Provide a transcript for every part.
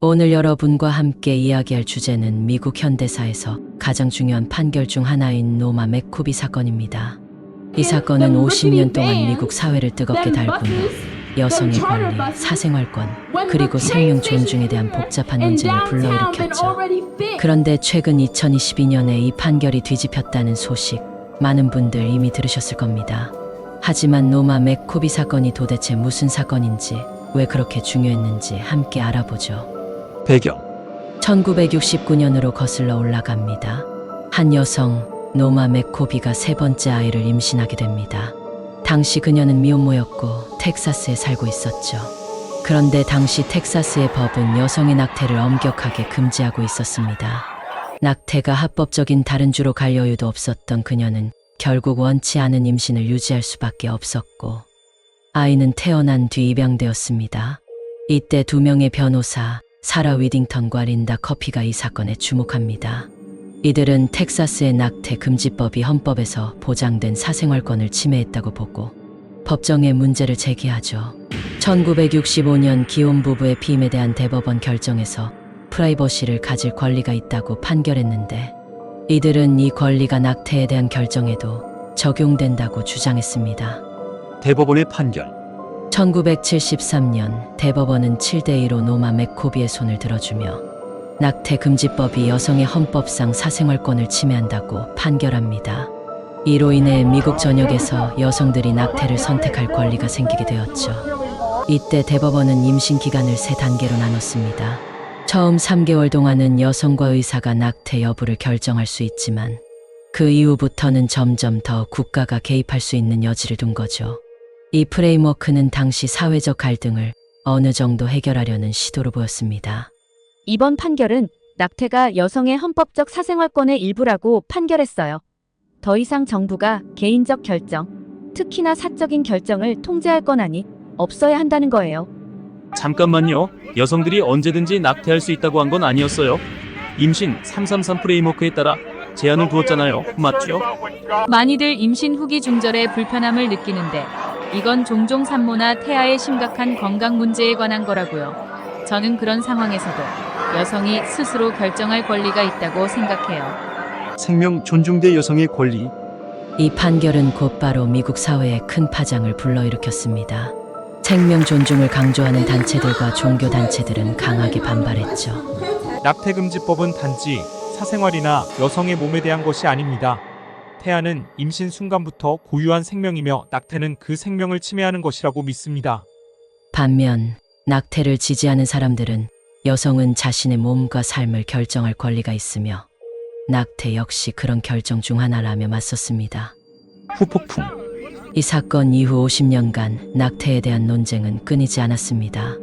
오늘 여러분과 함께 이야기할 주제는 미국 현대사에서 가장 중요한 판결 중 하나인 노마 맥코비 사건입니다. 이 사건은 50년 동안 미국 사회를 뜨겁게 달구며 여성의 권리, 사생활권, 그리고 생명 존중에 대한 복잡한 논쟁을 불러일으켰죠. 그런데 최근 2022년에 이 판결이 뒤집혔다는 소식, 많은 분들 이미 들으셨을 겁니다. 하지만 노마 맥코비 사건이 도대체 무슨 사건인지, 왜 그렇게 중요했는지 함께 알아보죠. 배경 1969년으로 거슬러 올라갑니다. 한 여성 노마 맥코비가 세 번째 아이를 임신하게 됩니다. 당시 그녀는 미혼모였고 텍사스에 살고 있었죠. 그런데 당시 텍사스의 법은 여성의 낙태를 엄격하게 금지하고 있었습니다. 낙태가 합법적인 다른 주로 갈 여유도 없었던 그녀는 결국 원치 않은 임신을 유지할 수밖에 없었고, 아이는 태어난 뒤 입양되었습니다. 이때 두 명의 변호사 사라 위딩턴과 린다 커피가 이 사건에 주목합니다. 이들은 텍사스의 낙태 금지법이 헌법에서 보장된 사생활권을 침해했다고 보고 법정에 문제를 제기하죠. 1965년 기혼 부부의 피임에 대한 대법원 결정에서 프라이버시를 가질 권리가 있다고 판결했는데, 이들은 이 권리가 낙태에 대한 결정에도 적용된다고 주장했습니다. 대법원의 판결 1973년 대법원은 7대2로 노마 맥코비의 손을 들어주며 낙태 금지법이 여성의 헌법상 사생활권을 침해한다고 판결합니다. 이로 인해 미국 전역에서 여성들이 낙태를 선택할 권리가 생기게 되었죠. 이때 대법원은 임신 기간을 3단계로 나눴습니다. 처음 3개월 동안은 여성과 의사가 낙태 여부를 결정할 수 있지만, 그 이후부터는 점점 더 국가가 개입할 수 있는 여지를 둔 거죠. 이 프레임워크는 당시 사회적 갈등을 어느 정도 해결하려는 시도로 보였습니다. 이번 판결은 낙태가 여성의 헌법적 사생활권의 일부라고 판결했어요. 더 이상 정부가 개인적 결정, 특히나 사적인 결정을 통제할 권한이 없어야 한다는 거예요. 잠깐만요. 여성들이 언제든지 낙태할 수 있다고 한 건 아니었어요. 임신 333 프레임워크에 따라 제한을 두었잖아요. 맞죠? 많이들 임신 후기 중절에 불편함을 느끼는데, 이건 종종 산모나 태아의 심각한 건강 문제에 관한 거라고요. 저는 그런 상황에서도 여성이 스스로 결정할 권리가 있다고 생각해요. 생명 존중대 여성의 권리. 이 판결은 곧바로 미국 사회에 큰 파장을 불러일으켰습니다. 생명 존중을 강조하는 단체들과 종교 단체들은 강하게 반발했죠. 낙태금지법은 단지 사생활이나 여성의 몸에 대한 것이 아닙니다. 태아는 임신 순간부터 고유한 생명이며 낙태는 그 생명을 침해하는 것이라고 믿습니다. 반면 낙태를 지지하는 사람들은 여성은 자신의 몸과 삶을 결정할 권리가 있으며 낙태 역시 그런 결정 중 하나라며 맞섰습니다. 후폭풍 이 사건 이후 50년간 낙태에 대한 논쟁은 끊이지 않았습니다.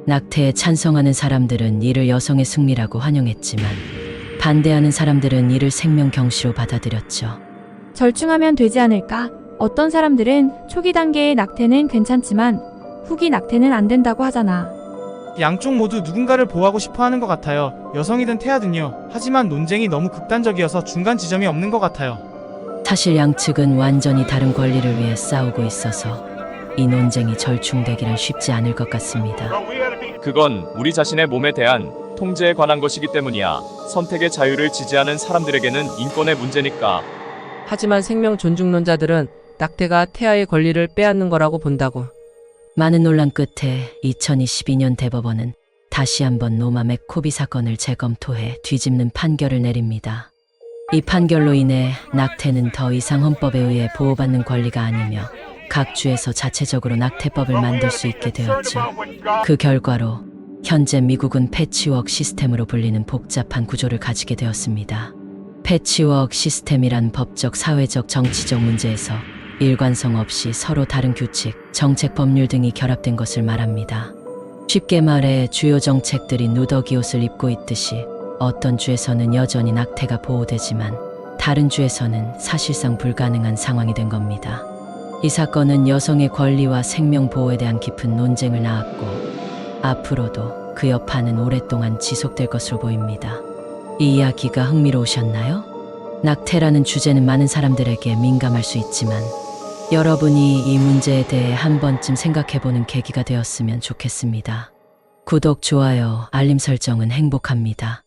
낙태에 찬성하는 사람들은 이를 여성의 승리라고 환영했지만, 반대하는 사람들은 이를 생명 경시로 받아들였죠. 절충하면 되지 않을까? 어떤 사람들은 초기 단계의 낙태는 괜찮지만 후기 낙태는 안 된다고 하잖아. 양쪽 모두 누군가를 보호하고 싶어 하는 것 같아요. 여성이든 태아든요. 하지만 논쟁이 너무 극단적이어서 중간 지점이 없는 것 같아요. 사실 양측은 완전히 다른 권리를 위해 싸우고 있어서 이 논쟁이 절충되기란 쉽지 않을 것 같습니다. 그건 우리 자신의 몸에 대한 통제에 관한 것이기 때문이야. 선택의 자유를 지지하는 사람들에게는 인권의 문제니까. 하지만 생명 존중론자들은 낙태가 태아의 권리를 빼앗는 거라고 본다고. 많은 논란 끝에 2022년 대법원은 다시 한번 노마 맥코비 사건을 재검토해 뒤집는 판결을 내립니다. 이 판결로 인해 낙태는 더 이상 헌법에 의해 보호받는 권리가 아니며 각 주에서 자체적으로 낙태법을 만들 수 있게 되었죠. 그 결과로 현재 미국은 패치워크 시스템으로 불리는 복잡한 구조를 가지게 되었습니다. 패치워크 시스템이란 법적, 사회적, 정치적 문제에서 일관성 없이 서로 다른 규칙, 정책, 법률 등이 결합된 것을 말합니다. 쉽게 말해 주요 정책들이 누더기 옷을 입고 있듯이 어떤 주에서는 여전히 낙태가 보호되지만 다른 주에서는 사실상 불가능한 상황이 된 겁니다. 이 사건은 여성의 권리와 생명 보호에 대한 깊은 논쟁을 낳았고, 앞으로도 그 여파는 오랫동안 지속될 것으로 보입니다. 이 이야기가 흥미로우셨나요? 낙태라는 주제는 많은 사람들에게 민감할 수 있지만, 여러분이 이 문제에 대해 한 번쯤 생각해보는 계기가 되었으면 좋겠습니다. 구독, 좋아요, 알림 설정은 행복합니다.